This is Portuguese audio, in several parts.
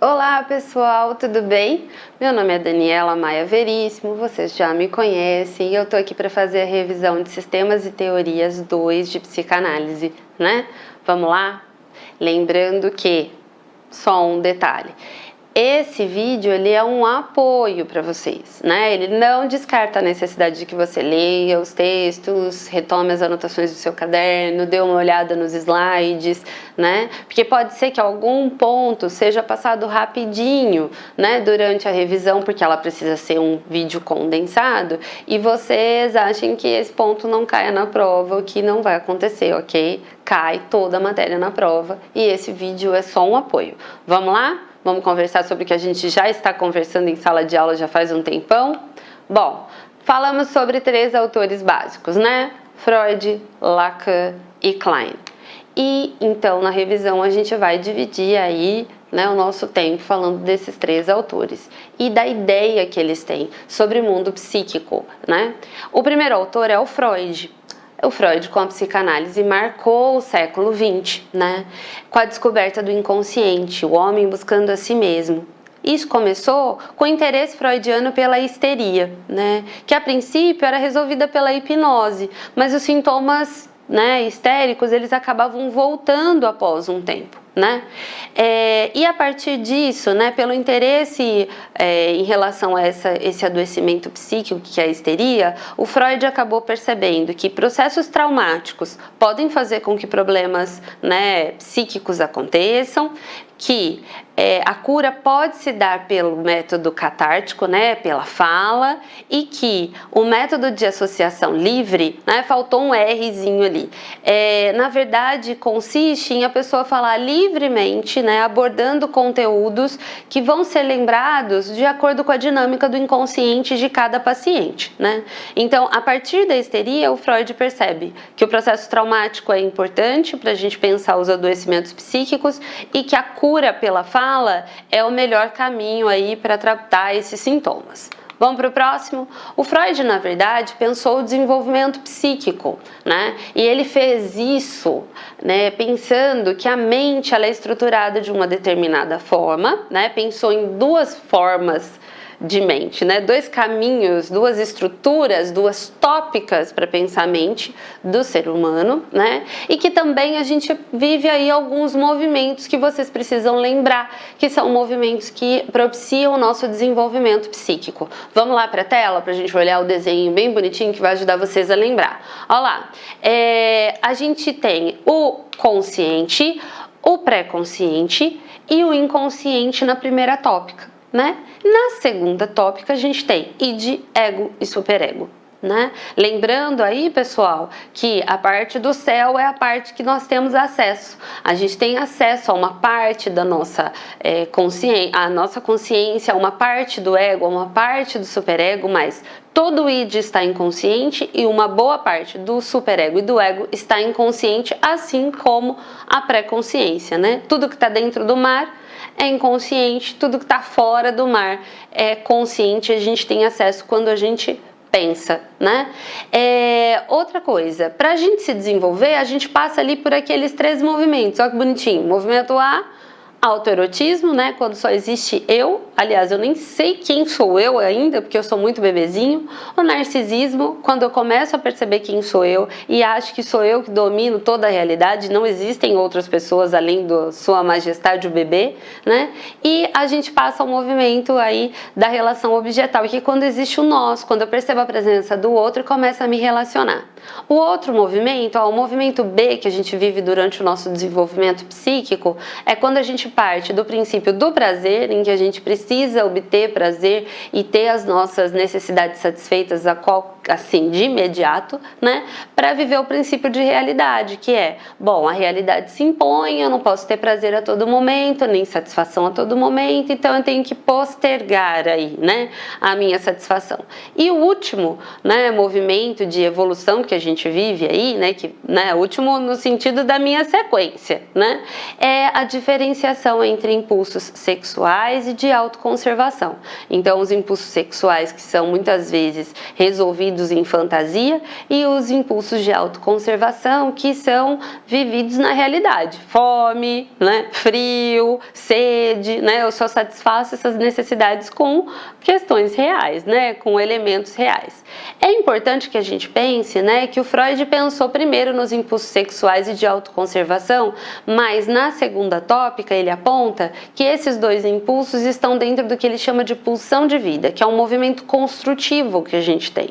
Olá pessoal, tudo bem? Meu nome é Daniela Maia Veríssimo, vocês já me conhecem e eu tô aqui para fazer a revisão de Sistemas e Teorias 2 de Psicanálise, né? Vamos lá? Lembrando que, só um detalhe, esse vídeo ele é um apoio para vocês, né? Ele não descarta a necessidade de que você leia os textos, retome as anotações do seu caderno, dê uma olhada nos slides, né? Porque pode ser que algum ponto seja passado rapidinho, né? Durante a revisão, porque ela precisa ser um vídeo condensado, e vocês achem que esse ponto não caia na prova, o que não vai acontecer, ok? Cai toda a matéria na prova e esse vídeo é só um apoio. Vamos lá? Vamos conversar sobre o que a gente já está conversando em sala de aula já faz um tempão? Bom, falamos sobre 3 autores básicos, né? Freud, Lacan e Klein. E então na revisão a gente vai dividir aí, né, o nosso tempo falando desses 3 autores e da ideia que eles têm sobre o mundo psíquico, né? O primeiro autor é o Freud. O Freud, com a psicanálise, marcou o século XX, né? Com a descoberta do inconsciente, o homem buscando a si mesmo. Isso começou com o interesse freudiano pela histeria, né? Que a princípio era resolvida pela hipnose, mas os sintomas, né, histéricos, eles acabavam voltando após um tempo, né? E a partir disso, né, pelo interesse em relação a esse adoecimento psíquico que é a histeria, o Freud acabou percebendo que processos traumáticos podem fazer com que problemas, né, psíquicos aconteçam, que a cura pode se dar pelo método catártico, né, pela fala, e que o método de associação livre, né, faltou um Rzinho ali, na verdade consiste em a pessoa falar livremente, né, abordando conteúdos que vão ser lembrados de acordo com a dinâmica do inconsciente de cada paciente, né? Então, a partir da histeria, o Freud percebe que o processo traumático é importante para a gente pensar os adoecimentos psíquicos e que a cura pela fala é o melhor caminho aí para tratar esses sintomas. Vamos para o próximo? O Freud, na verdade, pensou o desenvolvimento psíquico, né? E ele fez isso, né, pensando que a mente ela é estruturada de uma determinada forma, né? Pensou em 2 formas de mente, né? 2 caminhos, 2 estruturas, 2 tópicas para pensar a mente do ser humano, né? E que também a gente vive aí alguns movimentos que vocês precisam lembrar, que são movimentos que propiciam o nosso desenvolvimento psíquico. Vamos lá para a tela para a gente olhar o desenho bem bonitinho que vai ajudar vocês a lembrar. Olha lá, a gente tem o consciente, o pré-consciente e o inconsciente na primeira tópica, né? Na segunda tópica a gente tem id, ego e superego, né? Lembrando aí, pessoal, que a parte do céu é a parte que nós temos acesso. A gente tem acesso a uma parte da nossa consciência, a uma parte do ego, a uma parte do superego, mas todo o id está inconsciente e uma boa parte do superego e do ego está inconsciente, assim como a pré-consciência, né? Tudo que está dentro do mar é inconsciente, tudo que está fora do mar é consciente, a gente tem acesso quando a gente pensa, né? Outra coisa, para a gente se desenvolver, a gente passa ali por aqueles 3 movimentos, olha que bonitinho, movimento A, autoerotismo, né? Quando só existe eu, aliás, eu nem sei quem sou eu ainda, porque eu sou muito bebezinho. O narcisismo, quando eu começo a perceber quem sou eu e acho que sou eu que domino toda a realidade, não existem outras pessoas além da sua majestade, o bebê, né? E a gente passa ao movimento aí da relação objetal, que é quando existe o nós, quando eu percebo a presença do outro e começo a me relacionar. O outro movimento, o movimento B que a gente vive durante o nosso desenvolvimento psíquico, é quando a gente parte do princípio do prazer, em que a gente precisa obter prazer e ter as nossas necessidades satisfeitas a assim, de imediato, né, para viver o princípio de realidade, que é, bom, a realidade se impõe, eu não posso ter prazer a todo momento, nem satisfação a todo momento, então eu tenho que postergar aí, né, a minha satisfação. E o último, né, movimento de evolução que a gente vive aí, né, que, né, último no sentido da minha sequência, né, é a diferenciação entre impulsos sexuais e de autoconservação. Então, os impulsos sexuais que são muitas vezes resolvidos em fantasia e os impulsos de autoconservação que são vividos na realidade. Fome, né? Frio, sede, né? Eu só satisfaço essas necessidades com questões reais, né? Com elementos reais. É importante que a gente pense, né, que o Freud pensou primeiro nos impulsos sexuais e de autoconservação, mas na segunda tópica ele aponta que esses dois impulsos estão dentro do que ele chama de pulsão de vida, que é um movimento construtivo que a gente tem.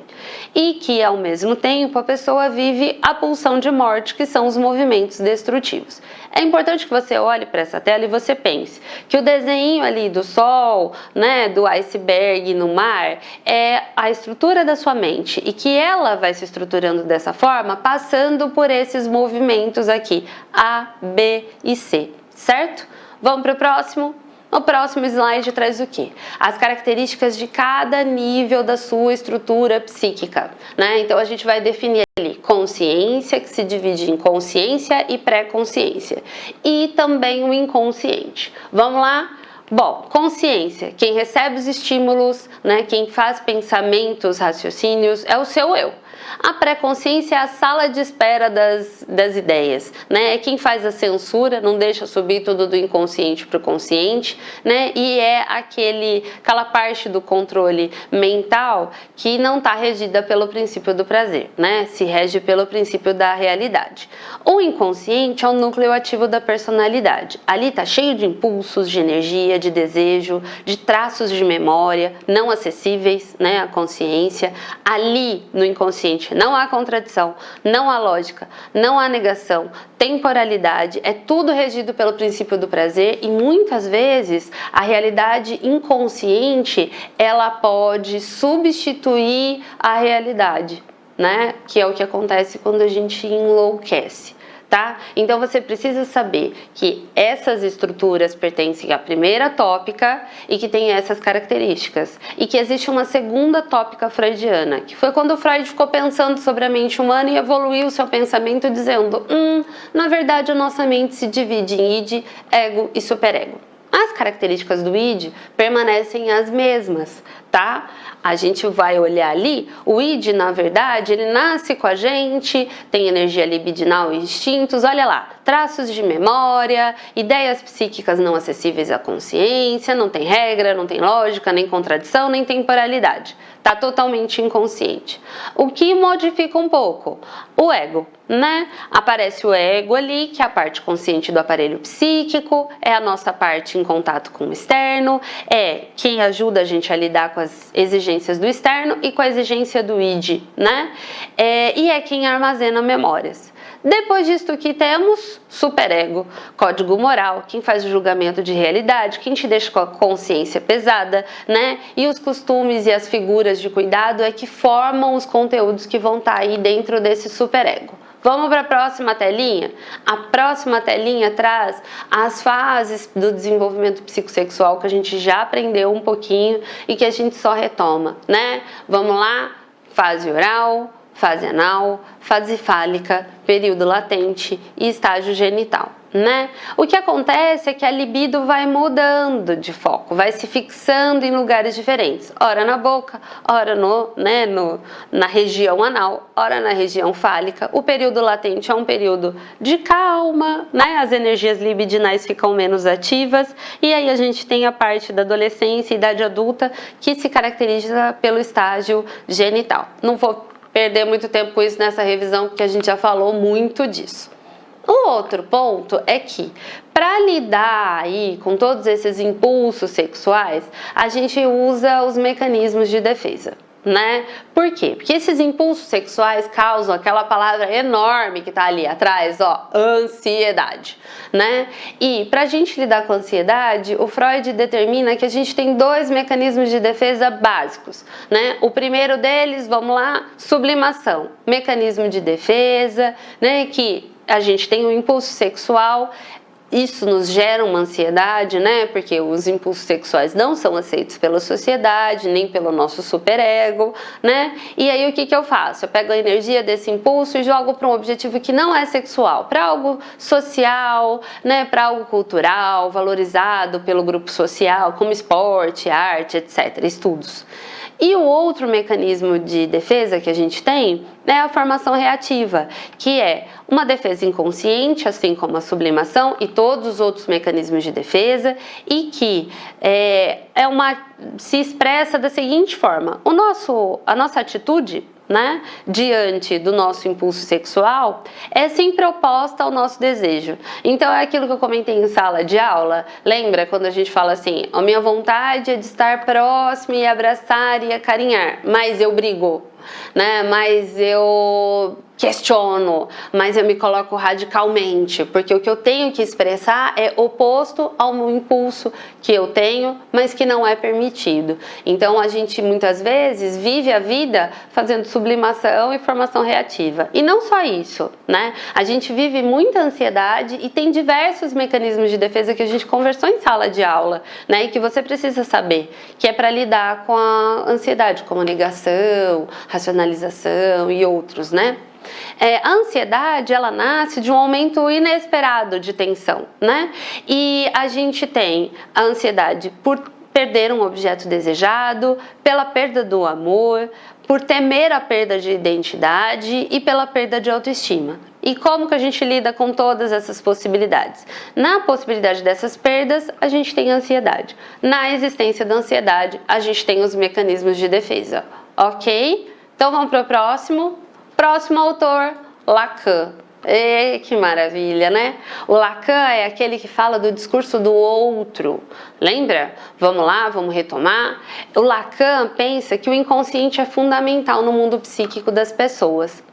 E que, ao mesmo tempo, a pessoa vive a pulsão de morte, que são os movimentos destrutivos. É importante que você olhe para essa tela e você pense que o desenho ali do sol, né, do iceberg no mar, é a estrutura da sua mente e que ela vai se estruturando dessa forma, passando por esses movimentos aqui, A, B e C, certo? Vamos para o próximo? O próximo slide traz o quê? As características de cada nível da sua estrutura psíquica, né? Então a gente vai definir ali consciência, que se divide em consciência e pré-consciência, e também o inconsciente. Vamos lá? Bom, consciência, quem recebe os estímulos, né, quem faz pensamentos, raciocínios, é o seu eu. A pré-consciência é a sala de espera das ideias, né? É quem faz a censura, não deixa subir tudo do inconsciente para o consciente, né? E é aquela parte do controle mental que não está regida pelo princípio do prazer, né? Se rege pelo princípio da realidade. O inconsciente é o núcleo ativo da personalidade. Ali está cheio de impulsos, de energia, de desejo, de traços de memória não acessíveis, né, à consciência. Ali no inconsciente não há contradição, não há lógica, não há negação, temporalidade, é tudo regido pelo princípio do prazer e muitas vezes a realidade inconsciente ela pode substituir a realidade, né? Que é o que acontece quando a gente enlouquece. Tá? Então você precisa saber que essas estruturas pertencem à primeira tópica e que tem essas características. E que existe uma segunda tópica freudiana, que foi quando o Freud ficou pensando sobre a mente humana e evoluiu o seu pensamento dizendo: na verdade a nossa mente se divide em id, ego e superego. As características do id permanecem as mesmas, tá? A gente vai olhar ali, o id, na verdade, ele nasce com a gente, tem energia libidinal e instintos, olha lá, traços de memória, ideias psíquicas não acessíveis à consciência, não tem regra, não tem lógica, nem contradição, nem temporalidade. Tá totalmente inconsciente. O que modifica um pouco? O ego, né? Aparece o ego ali, que é a parte consciente do aparelho psíquico, é a nossa parte em contato com o externo, é quem ajuda a gente a lidar com as exigências do externo e com a exigência do id, né? E é quem armazena memórias. Depois disto que temos superego, código moral, quem faz o julgamento de realidade, quem te deixa com a consciência pesada, né? E os costumes e as figuras de cuidado é que formam os conteúdos que vão estar aí dentro desse superego. Vamos para a próxima telinha? A próxima telinha traz as fases do desenvolvimento psicossexual que a gente já aprendeu um pouquinho e que a gente só retoma, né? Vamos lá? Fase oral, fase anal, fase fálica, período latente e estágio genital, né? O que acontece é que a libido vai mudando de foco, vai se fixando em lugares diferentes, ora na boca, ora na região anal, ora na região fálica. O período latente é um período de calma, né? As energias libidinais ficam menos ativas e aí a gente tem a parte da adolescência e idade adulta que se caracteriza pelo estágio genital. Não vou perder muito tempo com isso nessa revisão, porque a gente já falou muito disso. O outro ponto é que, para lidar aí com todos esses impulsos sexuais, a gente usa os mecanismos de defesa. né? Por quê? Porque esses impulsos sexuais causam aquela palavra enorme que tá ali atrás, ó, ansiedade, né? E pra gente lidar com a ansiedade, o Freud determina que a gente tem dois mecanismos de defesa básicos, né? O primeiro deles, vamos lá, sublimação, mecanismo de defesa, né? Que a gente tem um impulso sexual. Isso nos gera uma ansiedade, né? Porque os impulsos sexuais não são aceitos pela sociedade, nem pelo nosso superego, né? E aí o que eu faço? Eu pego a energia desse impulso e jogo para um objetivo que não é sexual, para algo social, né? Para algo cultural, valorizado pelo grupo social, como esporte, arte, etc., estudos. E o outro mecanismo de defesa que a gente tem é a formação reativa, que é uma defesa inconsciente, assim como a sublimação e todos os outros mecanismos de defesa, e que se expressa da seguinte forma: a nossa atitude, né, diante do nosso impulso sexual é sempre oposta ao nosso desejo. Então é aquilo que eu comentei em sala de aula. Lembra quando a gente fala assim: a minha vontade é de estar próximo e abraçar e acarinhar, mas eu brigo, né? Mas eu questiono, mas eu me coloco radicalmente, porque o que eu tenho que expressar é oposto ao meu impulso que eu tenho, mas que não é permitido. Então a gente muitas vezes vive a vida fazendo sublimação e formação reativa. E não só isso, né? A gente vive muita ansiedade e tem diversos mecanismos de defesa que a gente conversou em sala de aula, né? E que você precisa saber, que é para lidar com a ansiedade, como negação, racionalização e outros, né? A ansiedade, ela nasce de um aumento inesperado de tensão, né? E a gente tem a ansiedade por perder um objeto desejado, pela perda do amor, por temer a perda de identidade e pela perda de autoestima. E como que a gente lida com todas essas possibilidades? Na possibilidade dessas perdas, a gente tem a ansiedade. Na existência da ansiedade, a gente tem os mecanismos de defesa, ok? Então vamos para o próximo. Próximo autor, Lacan. Que maravilha, né? O Lacan é aquele que fala do discurso do outro. Lembra? Vamos lá, vamos retomar. O Lacan pensa que o inconsciente é fundamental no mundo psíquico das pessoas.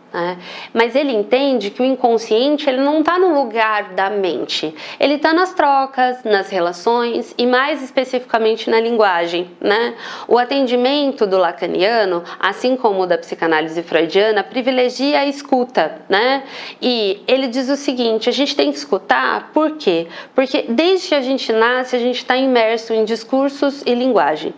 Mas ele entende que o inconsciente ele não está no lugar da mente, ele está nas trocas, nas relações e mais especificamente na linguagem, né? O atendimento do lacaniano, assim como o da psicanálise freudiana, privilegia a escuta, né? E ele diz o seguinte: a gente tem que escutar, por quê? Porque desde que a gente nasce, a gente está imerso em discursos e linguagem.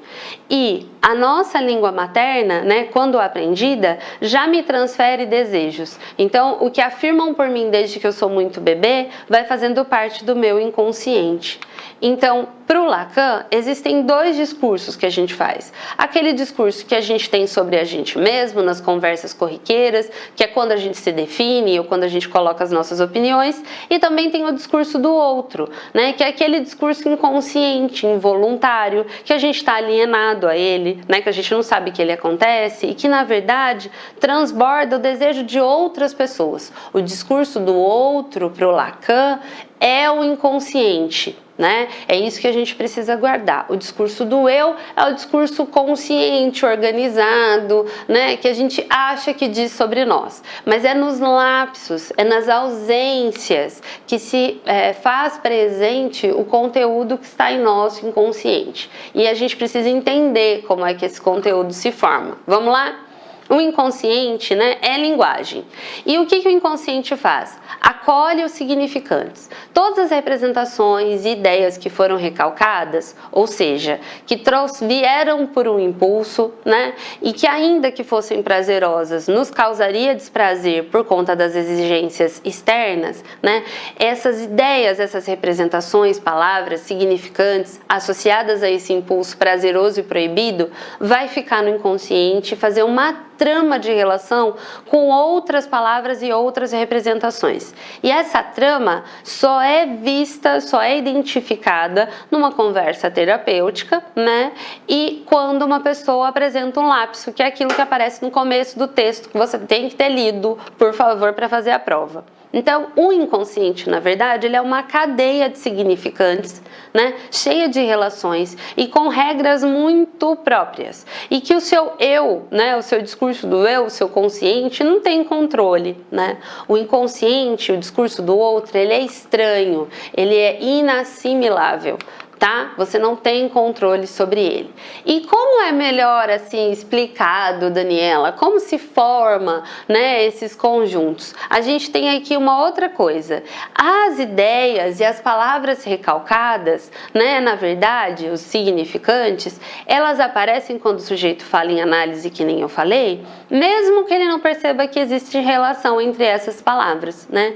E a nossa língua materna, né, quando aprendida, já me transfere desejos. Então, o que afirmam por mim desde que eu sou muito bebê, vai fazendo parte do meu inconsciente. Então, para o Lacan, existem dois discursos que a gente faz. Aquele discurso que a gente tem sobre a gente mesmo, nas conversas corriqueiras, que é quando a gente se define ou quando a gente coloca as nossas opiniões, e também tem o discurso do outro, né, que é aquele discurso inconsciente, involuntário, que a gente está alienado a ele, né, que a gente não sabe que ele acontece e que, na verdade, transborda o desejo de outras pessoas. O discurso do outro, para o Lacan, é o inconsciente, né? É isso que a gente precisa guardar. O discurso do eu é o discurso consciente, organizado, né? Que a gente acha que diz sobre nós. Mas é nos lapsos, é nas ausências que se faz presente o conteúdo que está em nosso inconsciente. E a gente precisa entender como é que esse conteúdo se forma. Vamos lá? O inconsciente, né, é linguagem. E o que o inconsciente faz? Acolhe os significantes. Todas as representações e ideias que foram recalcadas, ou seja, que vieram por um impulso, né, e que ainda que fossem prazerosas, nos causaria desprazer por conta das exigências externas, né, essas ideias, essas representações, palavras, significantes, associadas a esse impulso prazeroso e proibido, vai ficar no inconsciente e fazer uma trama de relação com outras palavras e outras representações. E essa trama só é vista, só é identificada numa conversa terapêutica, né? E quando uma pessoa apresenta um lapso, que é aquilo que aparece no começo do texto que você tem que ter lido, por favor, para fazer a prova. Então, o inconsciente, na verdade, ele é uma cadeia de significantes, né, cheia de relações e com regras muito próprias. E que o seu eu, né, o seu discurso do eu, o seu consciente, não tem controle, né? O inconsciente, o discurso do outro, ele é estranho, ele é inassimilável. Tá? Você não tem controle sobre ele. E como é melhor assim explicado, Daniela? Como se forma, né, esses conjuntos? A gente tem aqui uma outra coisa. As ideias e as palavras recalcadas, né, na verdade, os significantes, elas aparecem quando o sujeito fala em análise, que nem eu falei, mesmo que ele não perceba que existe relação entre essas palavras, né?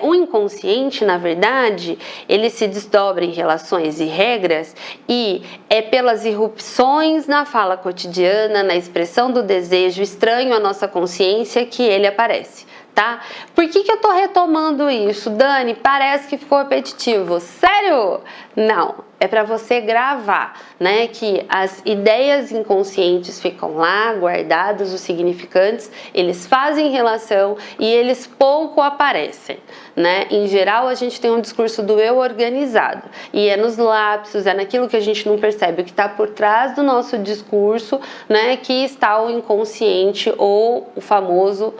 O inconsciente, na verdade, ele se desdobra em relações e regras e é pelas irrupções na fala cotidiana, na expressão do desejo estranho à nossa consciência que ele aparece, tá? Por que eu tô retomando isso, Dani? Parece que ficou repetitivo. Sério? Não. É para você gravar, né, que as ideias inconscientes ficam lá, guardadas, os significantes, eles fazem relação e eles pouco aparecem, né? Em geral, a gente tem um discurso do eu organizado e é nos lapsos, é naquilo que a gente não percebe, o que está por trás do nosso discurso, né, que está o inconsciente ou o famoso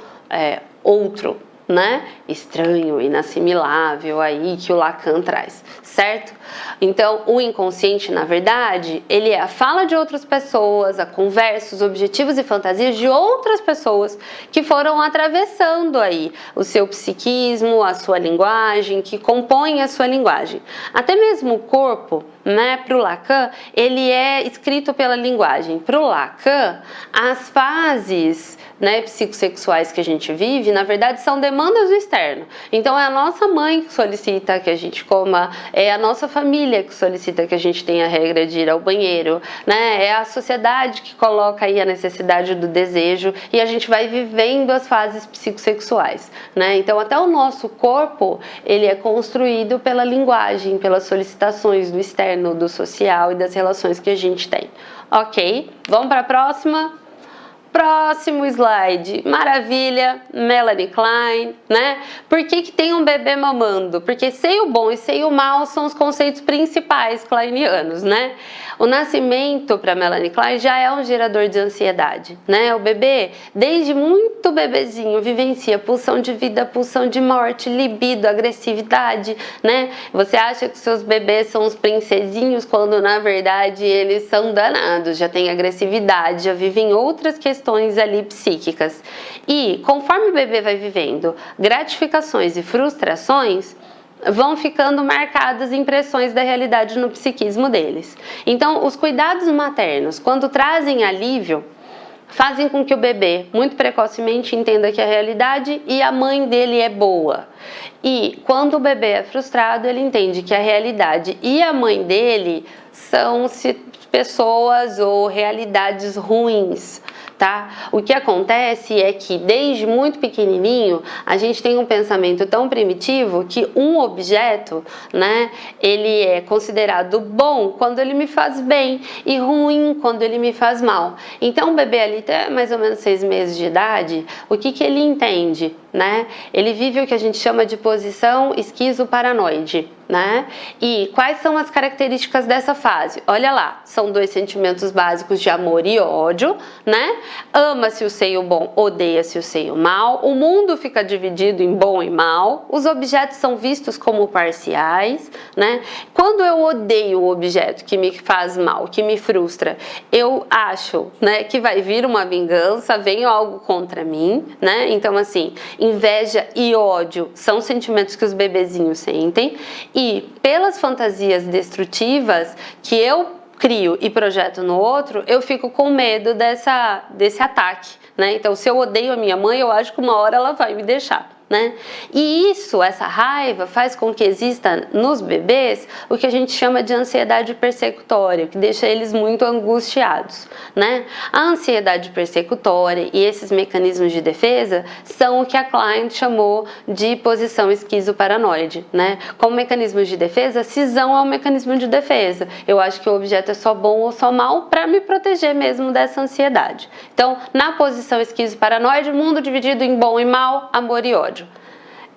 outro, né? Estranho, inassimilável aí que o Lacan traz, certo? Então, o inconsciente, na verdade, ele é a fala de outras pessoas, a conversa, os objetivos e fantasias de outras pessoas que foram atravessando aí o seu psiquismo, a sua linguagem, que compõem a sua linguagem. Até mesmo o corpo, né, para o Lacan, ele é escrito pela linguagem. Para o Lacan, as fases, né, psicossexuais que a gente vive, na verdade, são demandas do externo. Então, é a nossa mãe que solicita que a gente coma, é a nossa família que solicita que a gente tenha a regra de ir ao banheiro, né? É a sociedade que coloca aí a necessidade do desejo e a gente vai vivendo as fases psicossexuais, né? Então, até o nosso corpo, ele é construído pela linguagem, pelas solicitações do externo, do social e das relações que a gente tem. Ok? Vamos para a próxima? Próximo slide, maravilha, Melanie Klein, né? Por que tem um bebê mamando? Porque seio bom e seio mal são os conceitos principais kleinianos, né? O nascimento, para Melanie Klein, já é um gerador de ansiedade, né? O bebê, desde muito bebezinho, vivencia pulsão de vida, pulsão de morte, libido, agressividade, né? Você acha que seus bebês são os princesinhos, quando na verdade eles são danados, já têm agressividade, já vivem outras questões ali psíquicas. E conforme o bebê vai vivendo gratificações e frustrações, vão ficando marcadas impressões da realidade no psiquismo deles. Então, os cuidados maternos, quando trazem alívio, fazem com que o bebê, muito precocemente, entenda que a realidade e a mãe dele é boa. E quando o bebê é frustrado, ele entende que a realidade e a mãe dele são pessoas ou realidades ruins. Tá? O que acontece é que desde muito pequenininho a gente tem um pensamento tão primitivo que um objeto, né, ele é considerado bom quando ele me faz bem e ruim quando ele me faz mal. Então o bebê ali até mais ou menos 6 meses de idade, o que ele entende? Né? Ele vive o que a gente chama de posição esquizoparanoide, né? E quais são as características dessa fase? Olha lá, são 2 sentimentos básicos de amor e ódio, né? Ama-se o seio bom, odeia-se o seio mal, o mundo fica dividido em bom e mal, os objetos são vistos como parciais, né? Quando eu odeio o objeto que me faz mal, que me frustra, eu acho, né, que vai vir uma vingança, vem algo contra mim, né? Então, assim, inveja e ódio são sentimentos que os bebezinhos sentem e pelas fantasias destrutivas que eu crio e projeto no outro, eu fico com medo desse ataque, né? Então, se eu odeio a minha mãe, eu acho que uma hora ela vai me deixar, né? E isso, essa raiva, faz com que exista nos bebês o que a gente chama de ansiedade persecutória, que deixa eles muito angustiados, né? A ansiedade persecutória e esses mecanismos de defesa são o que a Klein chamou de posição esquizoparanoide, né? Como mecanismos de defesa, cisão é um mecanismo de defesa. Eu acho que o objeto é só bom ou só mal para me proteger mesmo dessa ansiedade. Então, na posição esquizoparanoide, mundo dividido em bom e mal, amor e ódio.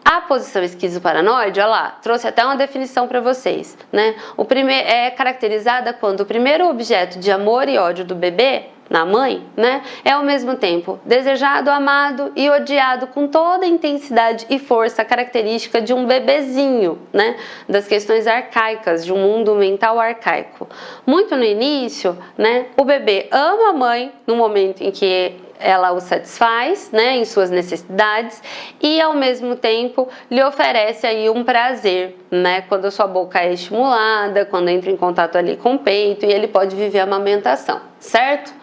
A posição esquizoparanoide, olha lá, trouxe até uma definição para vocês, né? O primeiro é caracterizada quando o primeiro objeto de amor e ódio do bebê, na mãe, né, é ao mesmo tempo desejado, amado e odiado com toda a intensidade e força característica de um bebezinho, né, das questões arcaicas, de um mundo mental arcaico. Muito no início, né, o bebê ama a mãe no momento em que ela o satisfaz, né, em suas necessidades e ao mesmo tempo lhe oferece aí um prazer, né, quando a sua boca é estimulada, quando entra em contato ali com o peito e ele pode viver a amamentação, certo?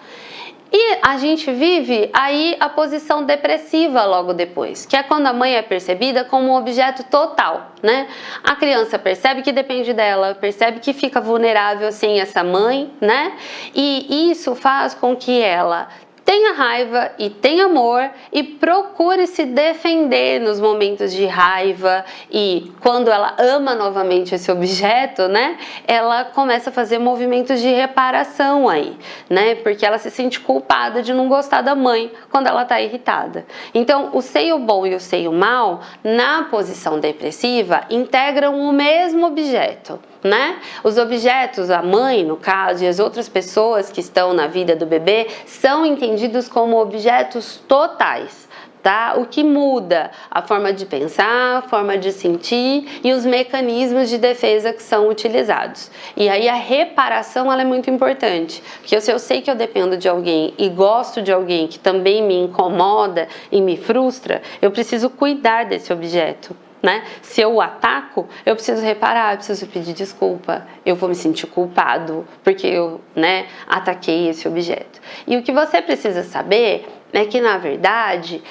E a gente vive aí a posição depressiva logo depois, que é quando a mãe é percebida como um objeto total, né? A criança percebe que depende dela, percebe que fica vulnerável sem essa mãe, né? E isso faz com que ela tenha raiva e tenha amor e procure se defender nos momentos de raiva, e quando ela ama novamente esse objeto, né, ela começa a fazer movimentos de reparação aí, né, porque ela se sente culpada de não gostar da mãe quando ela tá irritada. Então, o seio bom e o seio mal, na posição depressiva, integram o mesmo objeto, né? Os objetos, a mãe, no caso, e as outras pessoas que estão na vida do bebê são entendidos como objetos totais, tá? O que muda a forma de pensar, a forma de sentir e os mecanismos de defesa que são utilizados. E aí a reparação, ela é muito importante, porque se eu sei que eu dependo de alguém e gosto de alguém que também me incomoda e me frustra, eu preciso cuidar desse objeto, né? Se eu o ataco, eu preciso reparar, eu preciso pedir desculpa, eu vou me sentir culpado porque eu, né, ataquei esse objeto. E o que você precisa saber é que, na verdade,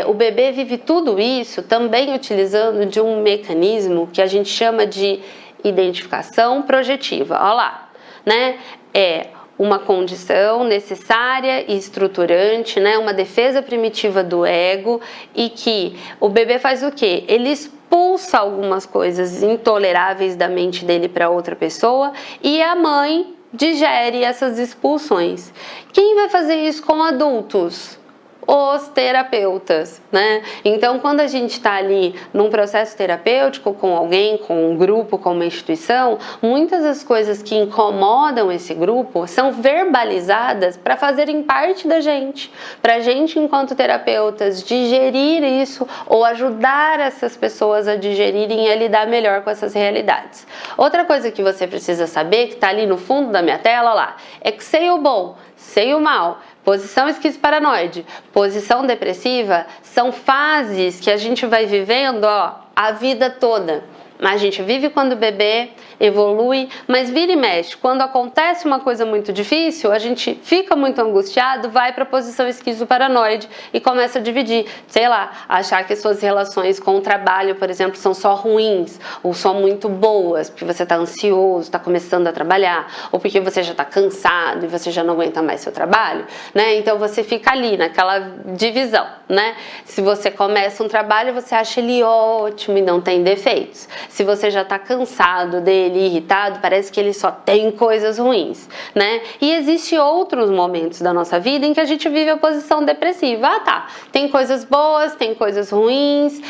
o bebê vive tudo isso também utilizando de um mecanismo que a gente chama de identificação projetiva. Olha lá, né? É uma condição necessária e estruturante, né? Uma defesa primitiva do ego, e que o bebê faz o quê? Ele expulsa algumas coisas intoleráveis da mente dele para outra pessoa e a mãe digere essas expulsões. Quem vai fazer isso com adultos? Os terapeutas, né? Então, quando a gente está ali num processo terapêutico com alguém, com um grupo, com uma instituição, muitas das coisas que incomodam esse grupo são verbalizadas para fazerem parte da gente, para a gente, enquanto terapeutas, digerir isso ou ajudar essas pessoas a digerirem e a lidar melhor com essas realidades. Outra coisa que você precisa saber, que está ali no fundo da minha tela, lá, é que seio bom, seio mal, posição esquizoparanoide, posição depressiva, são fases que a gente vai vivendo, ó, a vida toda. A gente vive quando bebê, evolui, mas vira e mexe. Quando acontece uma coisa muito difícil, a gente fica muito angustiado, vai para a posição esquizoparanoide e começa a dividir. Sei lá, achar que as suas relações com o trabalho, por exemplo, são só ruins ou só muito boas, porque você está ansioso, está começando a trabalhar, ou porque você já está cansado e você já não aguenta mais seu trabalho, né? Então você fica ali naquela divisão, né? Se você começa um trabalho, você acha ele ótimo e não tem defeitos. Se você já está cansado dele, irritado, parece que ele só tem coisas ruins, né? E existem outros momentos da nossa vida em que a gente vive a posição depressiva. Ah, tá, tem coisas boas, tem coisas ruins,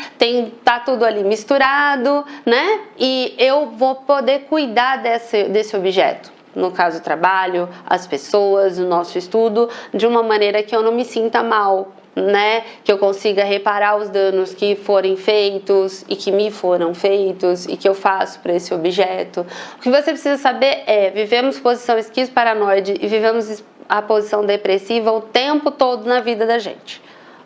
tá tudo ali misturado, né? E eu vou poder cuidar desse objeto. No caso, o trabalho, as pessoas, o nosso estudo, de uma maneira que eu não me sinta mal, né? Que eu consiga reparar os danos que forem feitos e que me foram feitos e que eu faço para esse objeto. O que você precisa saber é: vivemos posição esquizoparanoide e vivemos a posição depressiva o tempo todo na vida da gente,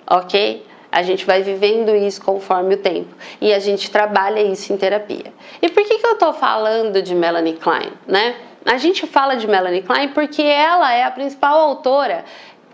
ok? A gente vai vivendo isso conforme o tempo e a gente trabalha isso em terapia. E por que eu tô falando de Melanie Klein, né? A gente fala de Melanie Klein porque ela é a principal autora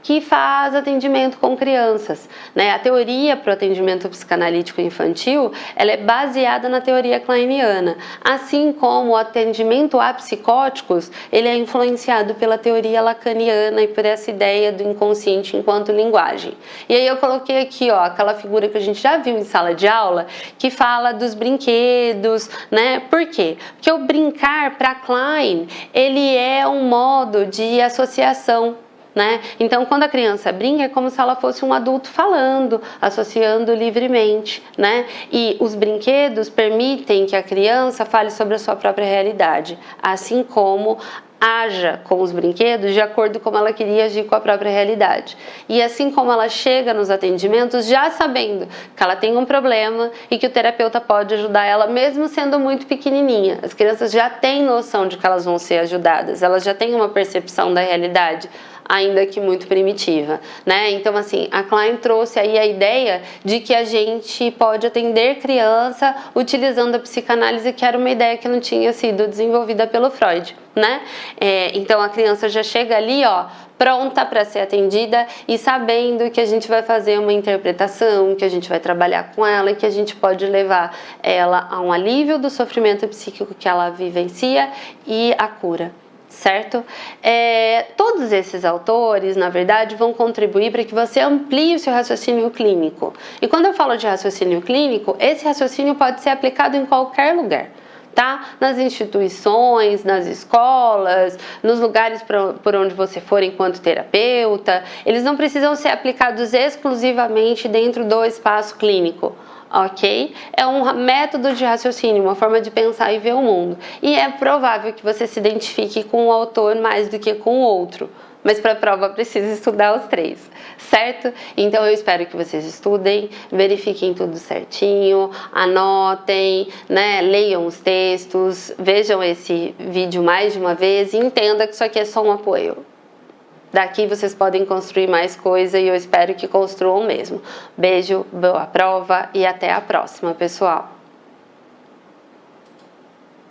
que faz atendimento com crianças, né? A teoria para o atendimento psicanalítico infantil, ela é baseada na teoria kleiniana, assim como o atendimento a psicóticos, ele é influenciado pela teoria lacaniana e por essa ideia do inconsciente enquanto linguagem. E aí eu coloquei aqui, ó, aquela figura que a gente já viu em sala de aula, que fala dos brinquedos, né? Por quê? Porque o brincar para Klein, ele é um modo de associação, né? Então, quando a criança brinca, é como se ela fosse um adulto falando, associando livremente, né? E os brinquedos permitem que a criança fale sobre a sua própria realidade, assim como haja com os brinquedos de acordo com como ela queria agir com a própria realidade. E assim como ela chega nos atendimentos já sabendo que ela tem um problema e que o terapeuta pode ajudar ela mesmo sendo muito pequenininha. As crianças já têm noção de que elas vão ser ajudadas, elas já têm uma percepção da realidade, ainda que muito primitiva, né? Então, assim, a Klein trouxe aí a ideia de que a gente pode atender criança utilizando a psicanálise, que era uma ideia que não tinha sido desenvolvida pelo Freud, né? Então, a criança já chega ali, ó, pronta para ser atendida e sabendo que a gente vai fazer uma interpretação, que a gente vai trabalhar com ela e que a gente pode levar ela a um alívio do sofrimento psíquico que ela vivencia e a cura. Certo? Todos esses autores, na verdade, vão contribuir para que você amplie o seu raciocínio clínico. E quando eu falo de raciocínio clínico, esse raciocínio pode ser aplicado em qualquer lugar, tá? Nas instituições, nas escolas, nos lugares por onde você for enquanto terapeuta. Eles não precisam ser aplicados exclusivamente dentro do espaço clínico. Ok? É um método de raciocínio, uma forma de pensar e ver o mundo. E é provável que você se identifique com um autor mais do que com o outro. Mas para a prova precisa estudar os três, certo? Então eu espero que vocês estudem, verifiquem tudo certinho, anotem, né? Leiam os textos, vejam esse vídeo mais de uma vez e entenda que isso aqui é só um apoio. Daqui vocês podem construir mais coisa e eu espero que construam mesmo. Beijo, boa prova e até a próxima, pessoal!